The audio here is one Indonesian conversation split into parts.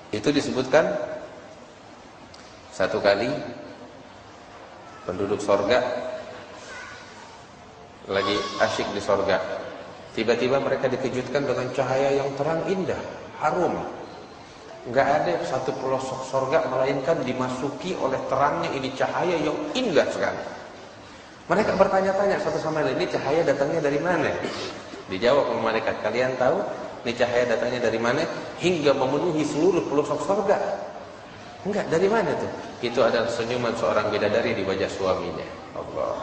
Itu disebutkan satu kali penduduk sorga lagi asyik di sorga. Tiba-tiba mereka dikejutkan dengan cahaya yang terang indah, harum. Nggak ada satu pelosok sorga melainkan dimasuki oleh terangnya ini cahaya yang indah sekali. Mereka bertanya-tanya satu sama lain, ini cahaya datangnya dari mana? Dijawab oleh malaikat, kalian tahu ini cahaya datangnya dari mana? Hingga memenuhi seluruh pelosok sorga. Enggak, dari mana tuh? Itu adalah senyuman seorang bidadari di wajah suaminya. Allah.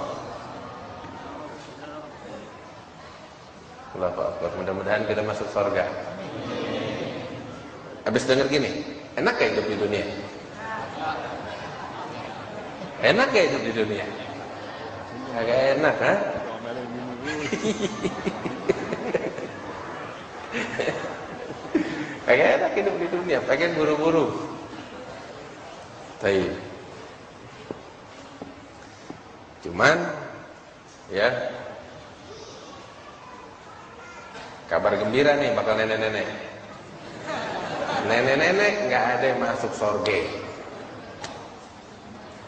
Allahu Akbar. Mudah-mudahan kita masuk sorga. Habis dengar gini, enak gak hidup di dunia? Enak gak hidup di dunia? Agak enak, ha? Agak enak hidup di dunia, pengen buru-buru. Baik. Cuman, ya, kabar gembira nih bakal nenek-nenek. Nenek-nenek nggak ada yang masuk sorga.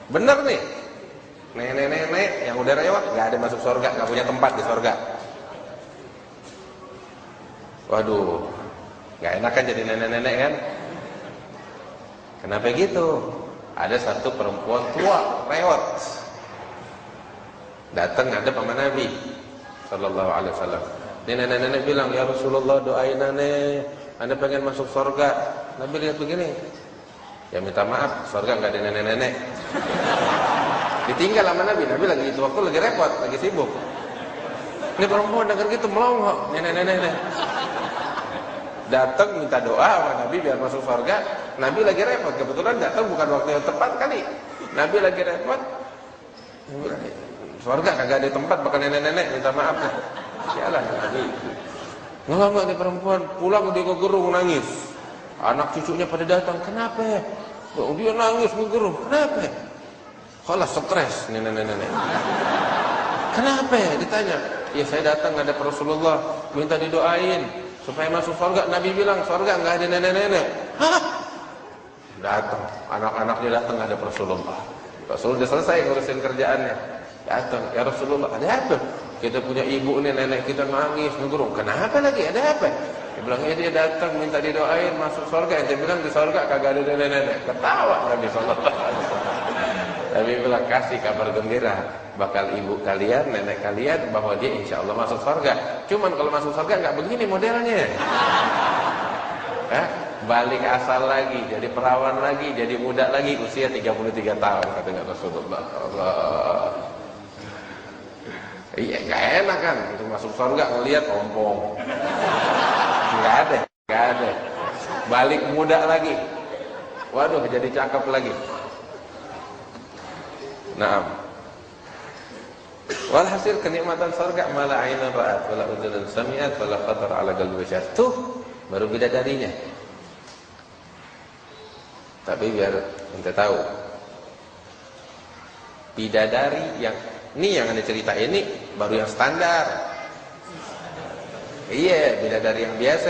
Bener nih, nenek-nenek yang udah lewat nggak ada masuk sorga, nggak punya tempat di sorga. Waduh, nggak enak kan jadi nenek-nenek kan? Kenapa gitu? Ada satu perempuan tua lewat, datang ada paman Nabi Sallallahu Alaihi Wasallam. Ini nenek-nenek bilang, ya Rasulullah doain Anda pengen masuk surga. Nabi lihat begini, ya minta maaf, surga nggak ada nenek-nenek. Ditinggal sama Nabi. Nabi lagi itu waktu lagi repot, lagi sibuk. Ini perempuan dengar gitu melongo, nenek-nenek. Datang minta doa sama Nabi biar masuk surga. Nabi lagi repot, kebetulan datang bukan waktu yang tepat kali. Nabi lagi repot. Surga kagak ada tempat, bakal nenek-nenek minta maaf. Sialan Nabi. Ngelongo nih perempuan, pulang dia ngegerung nangis. Anak cucunya pada datang, kenapa? Dia nangis ngegerung, kenapa? Kalah stres nih nenek-nenek. Kenapa? Ditanya. Ya saya datang ada Rasulullah, minta didoain supaya masuk surga. Nabi bilang surga nggak ada nenek-nenek. Hah? Datang, anak-anaknya datang ada Rasulullah. Rasul udah selesai ngurusin kerjaannya. Datang, ya Rasulullah, ada apa? Kita punya ibu nih, nenek kita nangis, ngegerung. Kenapa lagi? Ada apa? Dia bilang, ya dia datang minta didoain masuk surga. Dia bilang di surga kagak ada nenek-nenek. Ketawa Nabi Sallallahu Alaihi Wasallam. Nabi bilang, kasih kabar gembira, bakal ibu kalian, nenek kalian, bahwa dia insya Allah masuk surga. Cuman kalau masuk surga nggak begini modelnya. Balik asal lagi, jadi perawan lagi, jadi muda lagi, usia 33 tahun kata Rasulullah. Allah. Iya, nggak enak kan, untuk masuk surga ngelihat ompong, nggak ada. Balik muda lagi, waduh jadi cakep lagi. Naam. Walhasil kenikmatan surga malah ainan ra'at, wala udhunun sami'at, wala khatar ala qalbi bashar. Tuh baru bidadarinya. Tapi biar ente tahu, bidadari yang ini yang anda cerita ini baru yang standar. Iya, bidadari yang biasa.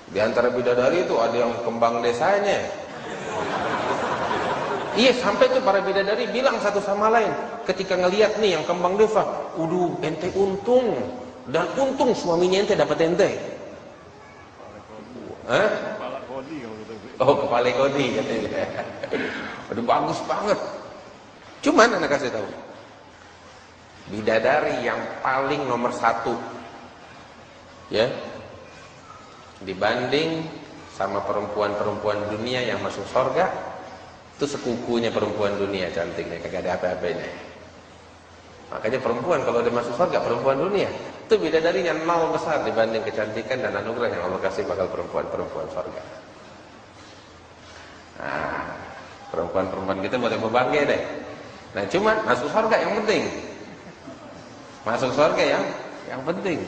Di antara bidadari itu ada yang kembang desanya. Iya, sampai tuh para bidadari bilang satu sama lain ketika ngelihat nih yang kembang desa, "Uduh, ente untung dan untung suaminya ente dapat ente." Hah? Oh, kepala kodi katanya. Aduh, bagus banget. Cuman anak kasih tahu, bidadari yang paling nomor satu, ya, dibanding sama perempuan-perempuan dunia yang masuk surga, itu sekukunya perempuan dunia cantiknya, kagak ada apa-apanya. Makanya perempuan kalau udah masuk surga, perempuan dunia itu bidadarinya nol besar dibanding kecantikan dan anugerah yang Allah kasih bakal perempuan-perempuan surga. Nah, perempuan-perempuan kita boleh berbangga deh. Nah, cuman masuk surga yang penting. Masuk surga yang penting.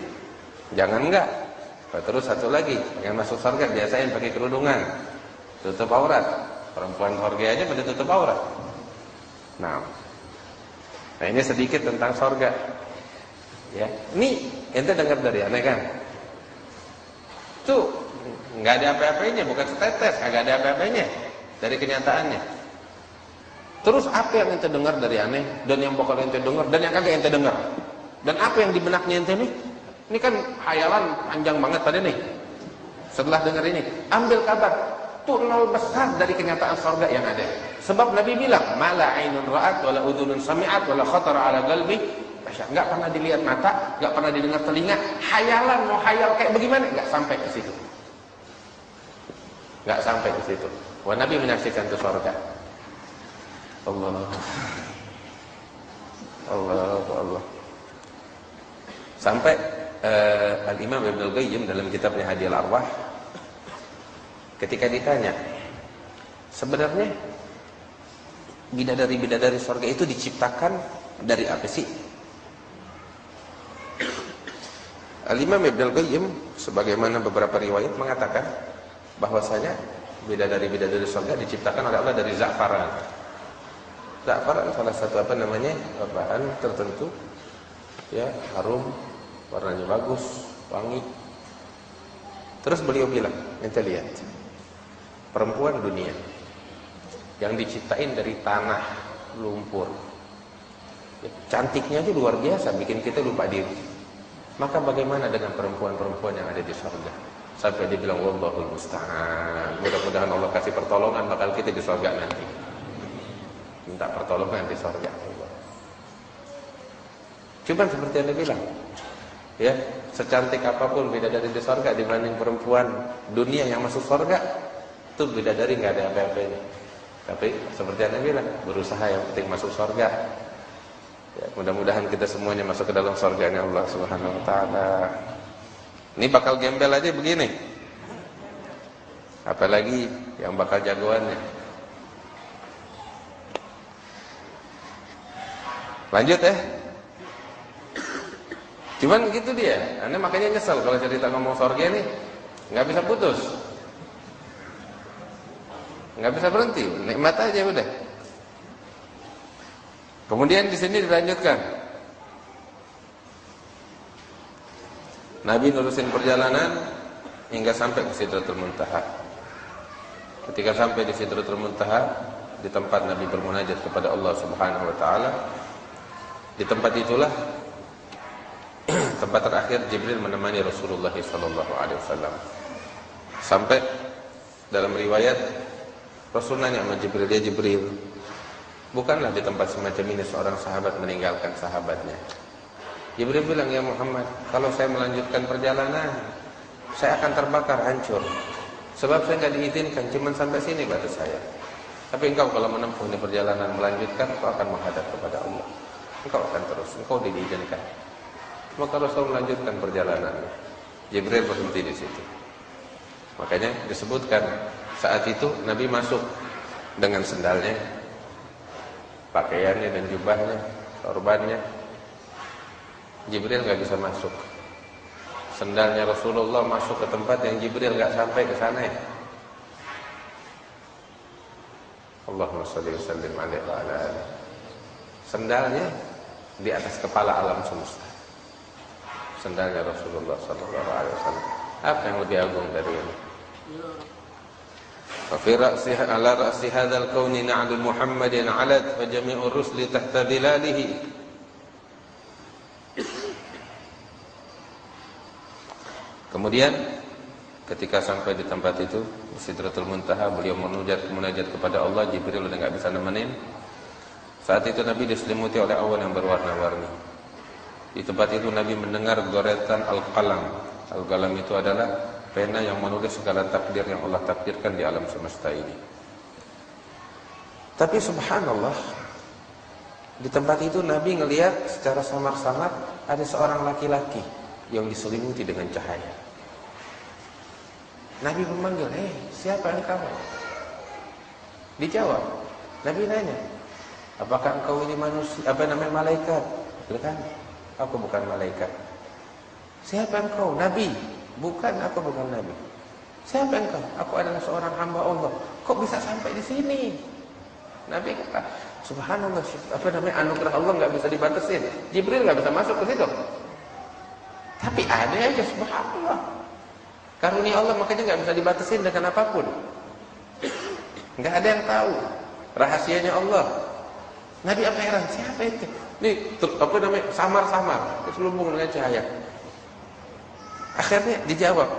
Jangan enggak. Terus satu lagi, yang masuk surga biasain pakai kerudungan, tutup aurat. Perempuan surga aja pada tutup aurat. Nah, ini sedikit tentang surga. Ya, ini ente dengar dari aneh kan? Tuh nggak ada apa-apanya, bukan setetes, kagak ada apa-apanya dari kenyataannya. Terus apa yang ente dengar dari aneh, dan yang bakal ente dengar, dan yang kagak ente dengar, dan apa yang di benaknya ente nih? Ini kan hayalan panjang banget tadi nih. Setelah dengar ini, ambil kabar, tuh nol besar dari kenyataan surga yang ada. Sebab Nabi bilang, mala ainun ra'at, wala udhunun sami'at, wala khatara ala qalbi. Nggak pernah dilihat mata, nggak pernah didengar telinga. Hayalan mau hayal kayak bagaimana? Nggak sampai ke situ. Nggak sampai ke situ. Wah, Nabi menyaksikan ke surga. Allah, Allah, Allah. Sampai Al-Imam Ibn Al-Qayyim dalam kitabnya Hadiyal Arwah, ketika ditanya, sebenarnya bidadari-bidadari surga itu diciptakan dari apa sih? Al-Imam Ibn Al-Qayyim sebagaimana beberapa riwayat mengatakan bahwasanya bidadari-bidadari surga diciptakan oleh Allah dari za'faran. Za'faran salah satu bahan tertentu, ya, harum, warnanya bagus, wangi. Terus beliau bilang, ente lihat, perempuan dunia yang diciptain dari tanah, lumpur, ya, cantiknya aja luar biasa, bikin kita lupa diri. Maka bagaimana dengan perempuan-perempuan yang ada di surga? Sampai dia bilang, wallahul musta'an. Mudah-mudahan Allah kasih pertolongan, bakal kita di surga nanti. Minta pertolongan di surga. Cuman seperti yang dia bilang, ya, secantik apapun bidadari di surga dibanding perempuan dunia yang masuk surga, itu bidadari nggak ada apa-apanya. Tapi seperti yang dia bilang, berusaha yang penting masuk surga. Ya, mudah-mudahan kita semuanya masuk ke dalam surganya Allah Subhanahu wa taala. Ini bakal gembel aja begini. Apalagi yang bakal jagoannya. Lanjut ya. Cuman gitu dia. Anda makanya nyesel kalau cerita ngomong surga nih, nggak bisa putus. Nggak bisa berhenti, nikmat aja udah. Kemudian di sini dilanjutkan. Nabi nerusin perjalanan hingga sampai ke Sidratul Muntaha. Ketika sampai di Sidratul Muntaha, di tempat Nabi bermunajat kepada Allah Subhanahu wa taala, di tempat itulah tempat terakhir Jibril menemani Rasulullah sallallahu alaihi wasallam. Sampai dalam riwayat Rasul nanya sama Jibril, "Ya Jibril, bukanlah di tempat semacam ini seorang sahabat meninggalkan sahabatnya?" Jibril bilang, "Ya Muhammad, kalau saya melanjutkan perjalanan, saya akan terbakar, hancur. Sebab saya nggak diizinkan, cuma sampai sini batas saya. Tapi engkau kalau menempuh ini perjalanan melanjutkan, engkau akan menghadap kepada Allah. Engkau akan terus, engkau diizinkan." Maka Rasul melanjutkan perjalanan. Jibril berhenti di situ. Makanya disebutkan saat itu Nabi masuk dengan sendalnya, pakaiannya dan jubahnya, sorbannya. Jibril nggak bisa masuk. Sendalnya Rasulullah masuk ke tempat yang Jibril nggak sampai ke sana. Allahumma sholli wa sallim alaihi wa ala alihi. Sendalnya di atas kepala alam semesta. Sendalnya Rasulullah sallallahu alaihi wasallam. Apa yang lebih agung dari ini? Fa fi ra'si ala ra'si hadzal kauni na'dul Muhammadin 'alat fa jami'ur rusli tahta dhilalihi. Kemudian ketika sampai di tempat itu, Sidratul Muntaha, beliau munajat kepada Allah. Jibril udah enggak bisa nemenin. Saat itu Nabi diselimuti oleh awan yang berwarna-warni. Di tempat itu Nabi mendengar goretan al-qalam. Al-qalam itu adalah pena yang menulis segala takdir yang Allah takdirkan di alam semesta ini. Tapi subhanallah, di tempat itu Nabi ngelihat secara samar-samar ada seorang laki-laki yang diselimuti dengan cahaya. Nabi memanggil, siapa engkau? Dijawab. Nabi nanya, apakah engkau ini manusia, malaikat? Bukan, aku bukan malaikat. Siapa engkau? Nabi. Bukan, aku bukan Nabi. Siapa engkau? Aku adalah seorang hamba Allah. Kok bisa sampai di sini? Nabi kata, subhanallah, anugerah Allah nggak bisa dibatasin. Jibril nggak bisa masuk ke situ. Tapi ada aja, subhanallah. Karunia Allah makanya nggak bisa dibatasin dengan apapun. Nggak ada yang tahu rahasianya Allah. Nabi apa heran? Siapa itu? Nih, apa namanya? Samar-samar, terselubung dengan cahaya. Akhirnya dijawab.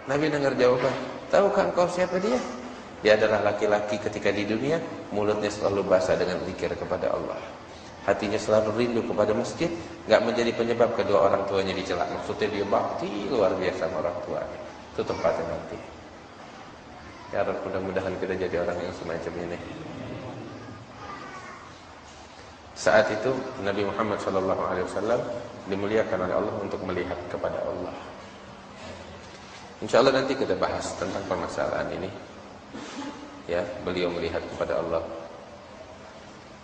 Nabi dengar jawaban. Tahukah engkau siapa dia? Dia adalah laki-laki ketika di dunia, mulutnya selalu basah dengan zikir kepada Allah. Hatinya selalu rindu kepada masjid, nggak menjadi penyebab kedua orang tuanya dicela. Maksudnya dia bakti luar biasa sama orang tuanya. Itu tempatnya nanti. Ya Rabb, mudah-mudahan kita jadi orang yang semacam ini. Saat itu Nabi Muhammad SAW dimuliakan oleh Allah untuk melihat kepada Allah. Insya Allah nanti kita bahas tentang permasalahan ini. Ya, beliau melihat kepada Allah.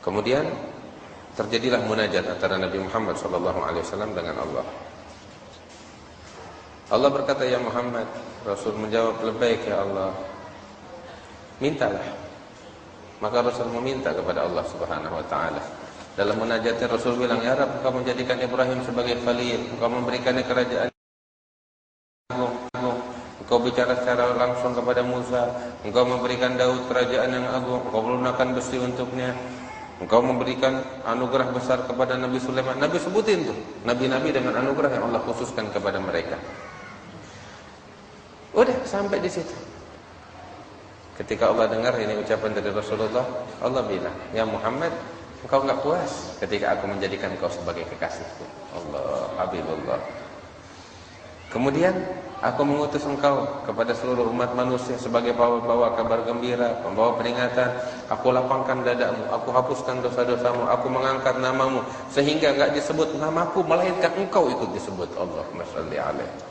Kemudian terjadilah munajat antara Nabi Muhammad SAW dengan Allah. Allah berkata, ya Muhammad. Rasul menjawab, labbaik ya Allah. Mintalah. Maka Rasul meminta kepada Allah Subhanahu wa ta'ala. Dalam munajatnya Rasul bilang, ya Rabb, engkau menjadikan Ibrahim sebagai khalil, engkau memberikannya kerajaan, engkau bicara secara langsung kepada Musa, engkau memberikan Daud kerajaan yang agung, engkau melunakkan besi untuknya, engkau memberikan anugerah besar kepada Nabi Sulaiman. Nabi sebutin tuh nabi-nabi dengan anugerah yang Allah khususkan kepada mereka. Udah sampai di situ. Ketika Allah dengar ini ucapan dari Rasulullah, Allah bilang, ya Muhammad, engkau enggak puas ketika aku menjadikan engkau sebagai kekasihku. Allah, Habibullah. Kemudian aku mengutus engkau kepada seluruh umat manusia sebagai pembawa kabar gembira, pembawa peringatan. Aku lapangkan dadamu, aku hapuskan dosa-dosamu, aku mengangkat namamu sehingga enggak disebut namaku melainkan engkau ikut disebut. Allahumma shalli alaihi.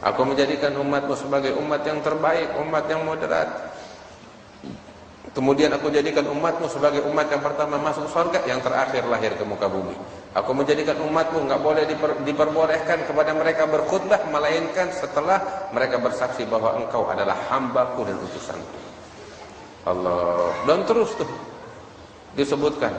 Aku menjadikan umatmu sebagai umat yang terbaik, umat yang moderat. Kemudian aku jadikan umatmu sebagai umat yang pertama masuk surga, yang terakhir lahir ke muka bumi. Aku menjadikan umatmu enggak boleh diperbolehkan kepada mereka berkhutbah melainkan setelah mereka bersaksi bahwa engkau adalah hambaku dan utusanku. Allah. Dan terus tuh disebutkan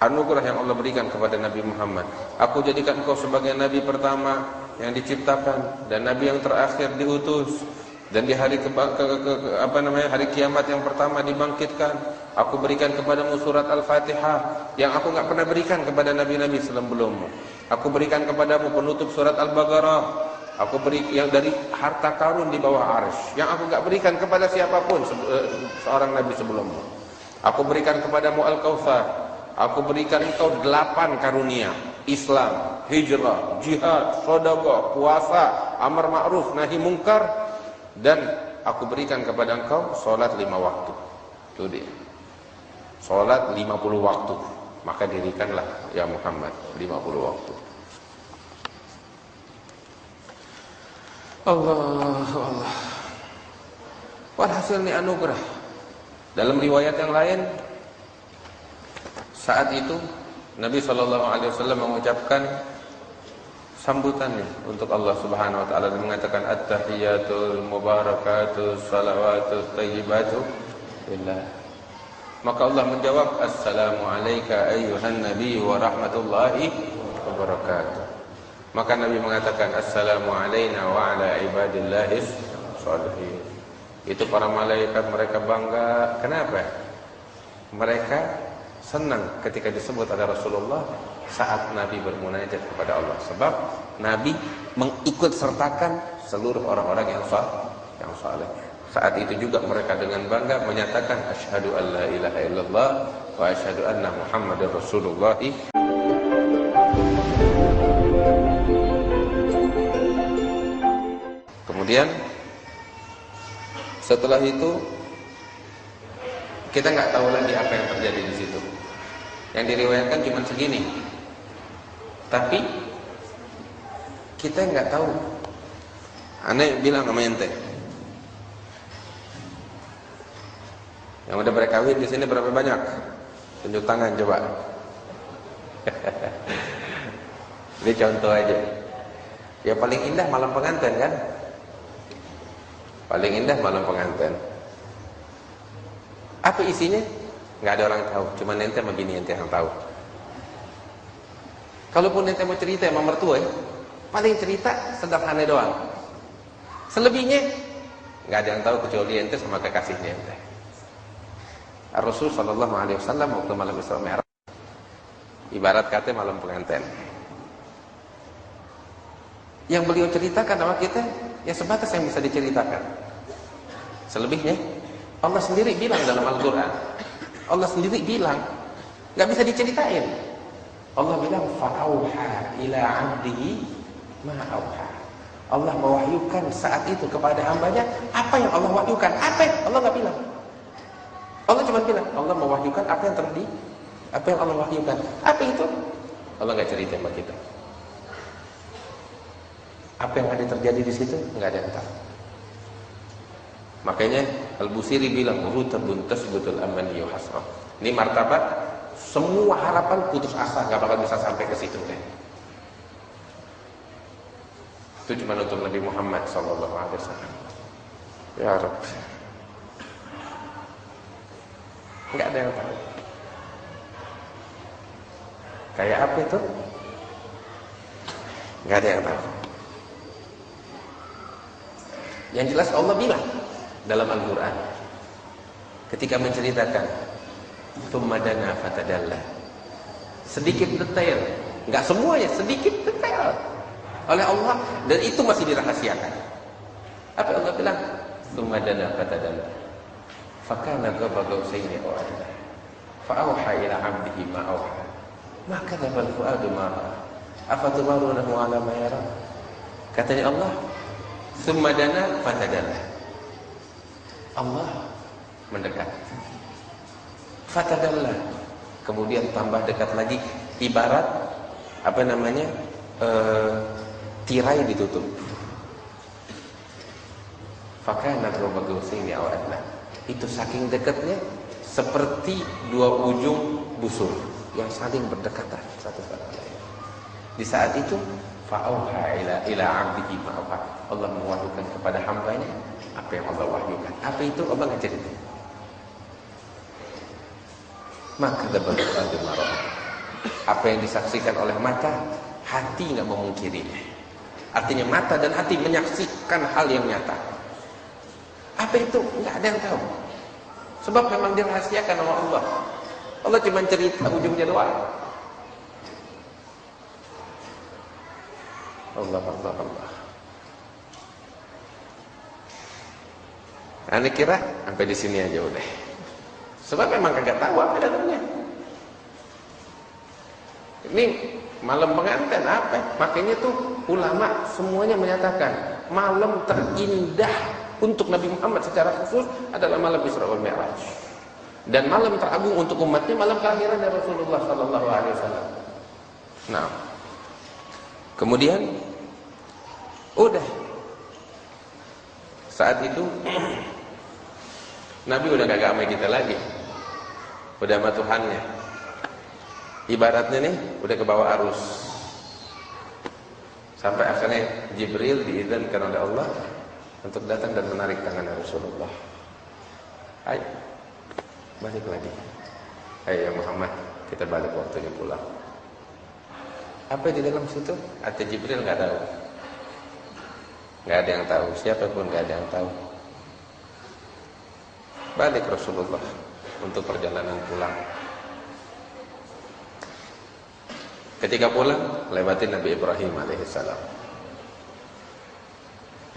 anugerah yang Allah berikan kepada Nabi Muhammad. Aku jadikan engkau sebagai nabi pertama yang diciptakan dan nabi yang terakhir diutus. Dan di hari hari kiamat yang pertama dibangkitkan, aku berikan kepadamu surat Al-Fatihah yang aku enggak pernah berikan kepada nabi-nabi sebelummu. Aku berikan kepadamu penutup surat Al-Baqarah. Aku beri yang dari harta karun di bawah arsy yang aku enggak berikan kepada siapapun seorang nabi sebelummu. Aku berikan kepadamu Al-Kautsar. Aku berikan engkau 8 karunia: Islam, hijrah, jihad, sedekah, puasa, amar ma'ruf, nahi mungkar. Dan aku berikan kepada engkau solat 5 waktu. Itu dia. Solat 50 waktu. Maka dirikanlah ya Muhammad 50 waktu. Allah. Walhasil ini anugerah. Dalam riwayat yang lain, saat itu Nabi SAW mengucapkan sambutannya untuk Allah Subhanahu wa taala dan mengatakan at-tahiyatul mubarakatus salawatut thayyibatu lillah. Maka Allah menjawab, assalamu alayka ayyuhan nabiy wa rahmatullahi wa barakatuh. Maka Nabi mengatakan assalamu alayna wa ala ibadillahis sholihin. Itu para malaikat mereka bangga. Kenapa? Mereka senang ketika disebut ada Rasulullah saat Nabi bermunajat kepada Allah. Sebab Nabi mengikut sertakan seluruh orang-orang yang saleh. Saat itu juga mereka dengan bangga menyatakan asyhadu an la ilaha illallah wa asyhadu anna Muhammadar Rasulullah. Kemudian setelah itu kita nggak tahu lagi apa yang terjadi di situ. Yang diriwayatkan cuma segini. Tapi kita nggak tahu. Aneh bilang sama ente, yang udah berkawin di sini berapa banyak? Tunjuk tangan coba. Ini contoh aja. Ya paling indah malam pengantin kan? Paling indah malam pengantin. Apa isinya? Nggak ada orang tahu. Cuma ente sama bini ente yang tahu. Kalaupun ente mau cerita sama mertua, paling cerita sederhana doang. Selebihnya nggak ada yang tahu kecuali ente sama kekasihnya ente. Rasul sallallahu alaihi wasallam waktu malam Isra Mi'raj ibarat kata malam pengantin. Yang beliau ceritakan sama kita ya sebatas yang bisa diceritakan. Selebihnya Allah sendiri bilang dalam Al-Quran, Allah sendiri bilang nggak bisa diceritain. Allah bilang fa'auha ila 'abdihi ma auha. Allah mewahyukan saat itu kepada hambanya apa yang Allah wahyukan. Apa? Allah nggak bilang. Allah cuma bilang Allah mewahyukan apa yang terjadi, apa yang Allah wahyukan. Apa itu? Allah nggak cerita sama kita. Apa yang ada terjadi di situ nggak ada yang tahu. Makanya Al-Busiri bilang rutabun tasbutul amani hasrah. Ini martabat semua harapan putus asa, nggak bakal bisa sampai ke situ deh. Itu cuma untuk Nabi Muhammad sallallahu alaihi wasallam. Ya Rabb. Nggak ada yang tahu. Kayak apa itu? Nggak ada yang tahu. Yang jelas Allah bilang dalam Al-Quran ketika menceritakan Tsummadana fatadalla, sedikit detail, nggak semuanya, sedikit detail oleh Allah, dan itu masih dirahasiakan. Apa Allah bilang? Tsummadana fatadalla fakana qaba qausaini aw adna fa'auha ila 'abdihi ma auha ma kadzaba al-fuadu ma ra'a afatumarunahu 'ala ma yara. Katanya Allah, tsummadana fatadalla, Allah mendekat. Fatadalla, kemudian tambah dekat lagi, ibarat apa namanya, tirai ditutup. Fakana qaba qausaini aw adna, itu saking dekatnya seperti dua ujung busur yang saling berdekatan satu sama lain. Di saat itu fa'auha ila 'abdihi ma auha, Allah mewahyukan kepada hambanya apa yang Allah wahyukan. Apa itu? Allah nggak cerita. Maka dapat marah. Apa yang disaksikan oleh mata, hati nggak memungkirinya. Artinya mata dan hati menyaksikan hal yang nyata. Apa itu? Nggak ada yang tahu. Sebab memang dirahasiakan oleh Allah. Allah cuma cerita ujungnya doang. Allah. Ane kira sampai di sini aja udah. Sebab memang kagak tahu apa dalamnya. Ini malam pengantin apa? Makanya tuh ulama semuanya menyatakan malam terindah untuk Nabi Muhammad secara khusus adalah malam Isra wal Mi'raj. Dan malam teragung untuk umatnya malam kelahiran dari Rasulullah sallallahu alaihi wasallam. Nah, kemudian udah saat itu Nabi udah gak sama kita lagi, udah sama Tuhannya. Ibaratnya nih udah ke bawah arus. Sampai akhirnya Jibril diizinkan oleh Allah untuk datang dan menarik tangan Rasulullah. Ayo balik lagi. Ayo ya Muhammad, kita balik waktunya pulang. Apa di dalam situ? Kata Jibril nggak tahu. Nggak ada yang tahu, siapapun nggak ada yang tahu. Balik Rasulullah untuk perjalanan pulang. Ketika pulang, lewatin Nabi Ibrahim alaihissalam.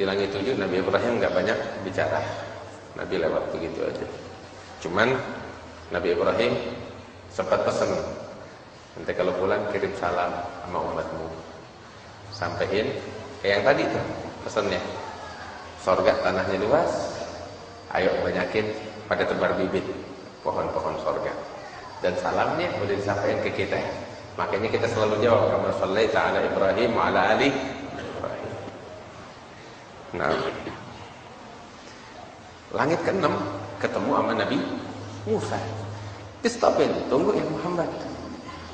Di langit 7 Nabi Ibrahim nggak banyak bicara. Nabi lewat begitu aja. Cuman Nabi Ibrahim sempat pesan, nanti kalau pulang kirim salam sama umatmu. Sampaiin kayak yang tadi tuh pesannya. Sorga tanahnya luas, ayo banyakin pada tebar bibit pohon-pohon sorga. Dan salamnya boleh disampaikan ke kita. Makanya kita selalu jawab, kama shallaita ala Ibrahim wa ala ali Ibrahim. Nah, langit ke-6 ketemu sama Nabi Musa. Di stopin, tunggu ya Muhammad.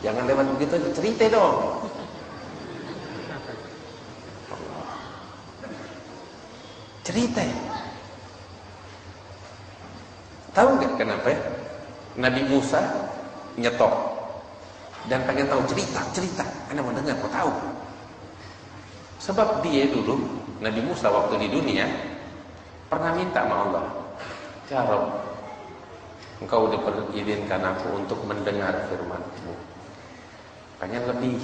Jangan lewat begitu aja, cerita dong. Cerita. Tahu nggak kenapa ya? Nabi Musa nyetok dan pengen tahu cerita. Anda mau dengar, mau tahu? Sebab dia dulu, Nabi Musa waktu di dunia pernah minta sama Allah, ya Rabb, Engkau diizinkan aku untuk mendengar firman-Mu. Pengen lebih,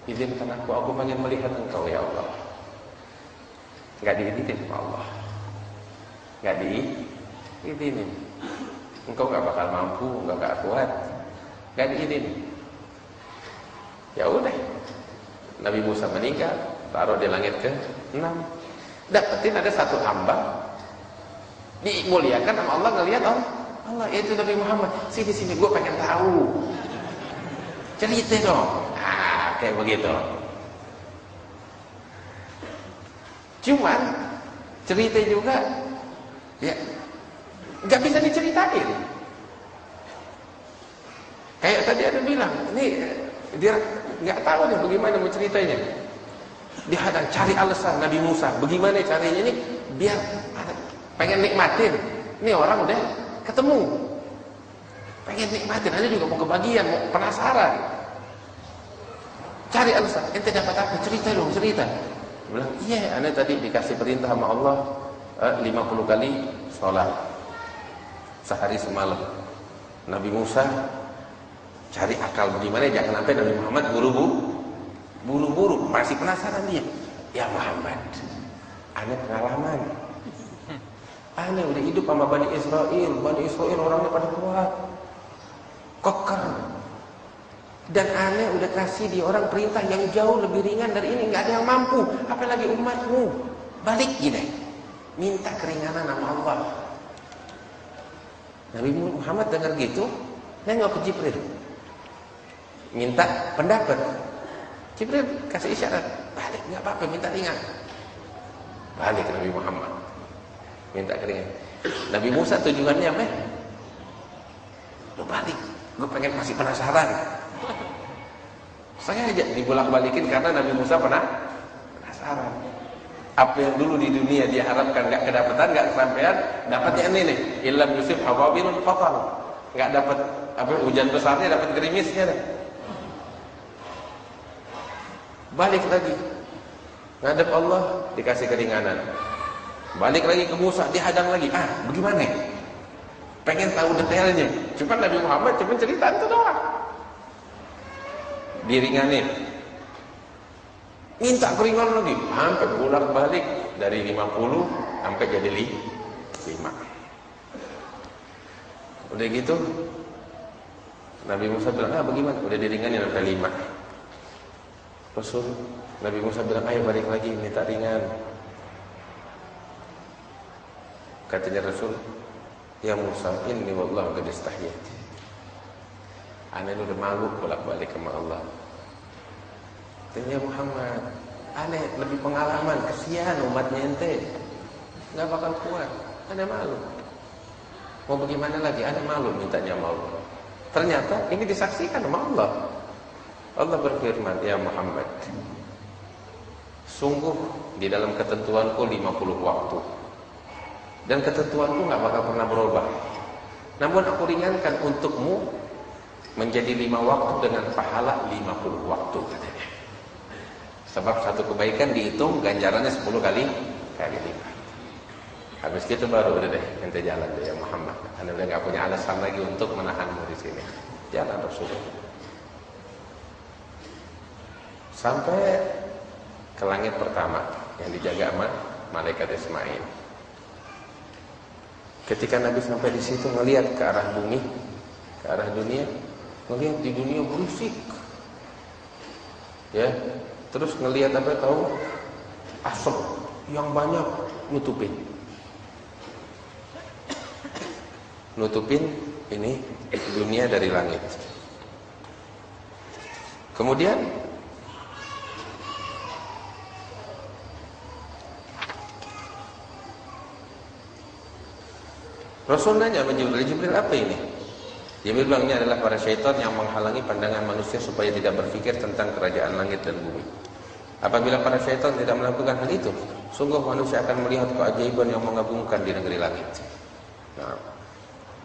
izinkan aku pengen melihat Engkau ya Allah. Gak diizinin sama Allah, gak diizinin. Engkau gak bakal mampu, engkau gak kuat, gak diizinin. Ya udah, Nabi Musa meninggal, taruh di langit ke-6. Dapetin ada satu hamba dimuliakan sama Allah, ngelihat Allah, yaitu Nabi Muhammad. Sini gue pengen tahu, cerita dong. Kayak begitu. Cuman cerita juga ya nggak bisa diceritain. Kayak tadi ada bilang, ini dia nggak tahu nih bagaimana mau ceritanya. Dia hadang cari alasan Nabi Musa, bagaimana caranya ini biar pengen nikmatin. Ini orang udah ketemu, pengen nikmatin, anda juga mau kebagian, mau penasaran. Cari alasan, ente dapat apa? Cerita dong, cerita. Dia bilang, iya, anda tadi dikasih perintah sama Allah 50 kali sholat sehari semalam. Nabi Musa cari akal bagaimana jangan sampai Nabi Muhammad buru-buru, masih penasaran dia. Ya Muhammad, anda pengalaman, anda udah hidup sama Bani Israel orangnya pada kuat, koker, dan anda udah kasih dia orang perintah yang jauh lebih ringan dari ini, nggak ada yang mampu, apalagi umatmu. Balik gini, minta keringanan sama Allah. Nabi Muhammad dengar gitu, nengok ke Jibril, minta pendapat. Jibril kasih isyarat, balik, nggak apa-apa, minta ringan. Balik ke Nabi Muhammad, minta keringan. Nabi Musa tujuannya apa? Lu balik, gue pengen masih penasaran. Saya aja dibolak-balikin karena Nabi Musa penasaran. Apa yang dulu di dunia dia harapkan nggak kedapatan, nggak kesampaian, dapatnya ini nih. Illam yusif hawabilun fatal. Nggak dapat apa hujan besarnya, dapat gerimisnya deh. Balik lagi, ngadep Allah, dikasih keringanan. Balik lagi ke Musa, dihadang lagi. Bagaimana? Pengen tahu detailnya. Cuma Nabi Muhammad cuma cerita itu doang. Diringanin. Minta keringanan lagi, sampai bolak-balik dari 50 sampai jadi 5. Udah gitu, Nabi Musa bilang, bagaimana? Udah diringanin sampai 5. Rasul, Nabi Musa bilang, ayo balik lagi, minta ringan. Katanya Rasul, ya Musa, inni wallahu qad istahyat. Ana udah malu bolak-balik sama Allah. Katanya Muhammad, aneh lebih pengalaman, kesian umatnya ente, nggak bakal kuat, ana malu. Mau bagaimana lagi? Ana malu mintanya sama Allah. Ternyata ini disaksikan sama Allah. Allah berfirman, ya Muhammad, sungguh di dalam ketentuanku 50 waktu, dan ketentuanku nggak bakal pernah berubah. Namun aku ringankan untukmu menjadi 5 waktu dengan pahala 50 waktu katanya. Sebab satu kebaikan dihitung ganjarannya 10 kali lipat. Habis itu baru udah deh ente jalan deh ya Muhammad. Anda udah nggak punya alasan lagi untuk menahanmu di sini. Jalan Rasulullah. Sampai ke langit pertama yang dijaga sama malaikat Ismail. Ketika Nabi sampai di situ ngelihat ke arah bumi, ke arah dunia, ngelihat di dunia berisik, ya, terus ngelihat apa tahu asap yang banyak nutupin ini dunia dari langit. Kemudian Rasul nanya sama Jibril, apa ini? Jibril bilang, ini adalah para syaitan yang menghalangi pandangan manusia supaya tidak berpikir tentang kerajaan langit dan bumi. Apabila para syaitan tidak melakukan hal itu, sungguh manusia akan melihat keajaiban yang mengagumkan di negeri langit. Nah,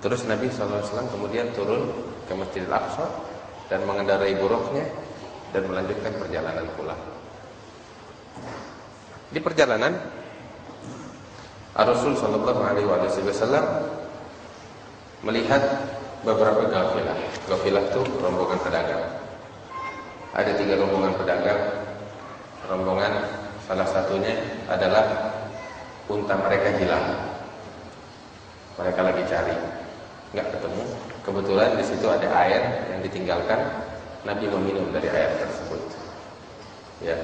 terus Nabi SAW kemudian turun ke Masjidil Aqsa dan mengendarai buruknya dan melanjutkan perjalanan pulang. Di perjalanan Rasul Shallallahu Alaihi Wasallam melihat beberapa gafilah. Gafilah itu rombongan pedagang. Ada 3 rombongan pedagang. Rombongan salah satunya adalah unta mereka hilang. Mereka lagi cari, nggak ketemu. Kebetulan di situ ada air yang ditinggalkan. Nabi meminum dari air tersebut. Ya,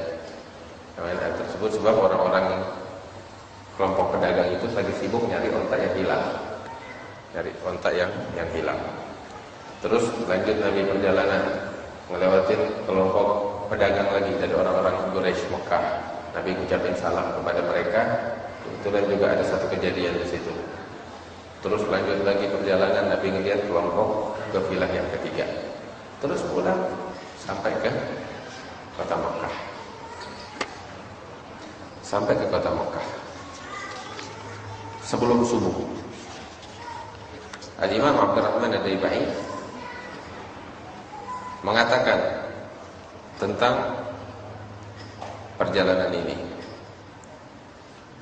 air tersebut sebab orang-orang kelompok pedagang itu lagi sibuk nyari onta yang hilang, nyari onta yang hilang. Terus lanjut Nabi perjalanan ngelewatin kelompok pedagang lagi dari orang-orang Quraisy Mekah. Nabi ucapin salam kepada mereka. Kebetulan juga ada satu kejadian di situ. Terus lanjut lagi perjalanan, Nabi ngelihat kelompok kafilah yang ketiga. Terus pulang sampai ke kota Mekah. Sampai ke kota Mekah sebelum subuh. Al-Imam Abdurrahman Ad-Daibai mengatakan tentang perjalanan ini.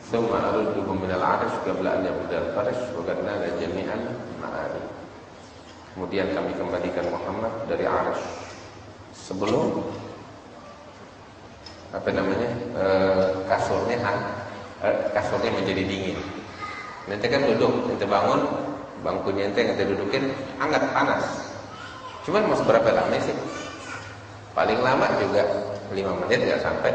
Thumma arudduhum minal 'arsh qabla an yabdal farash wa qadna jami'an ma'ani. Kemudian kami kembalikan Muhammad dari 'arsy sebelum kasurnya menjadi dingin. Nanti kan duduk, nanti bangun, bangkunya nanti dudukin hangat panas. Cuman mau seberapa lama sih? Paling lama juga 5 menit nggak sampai.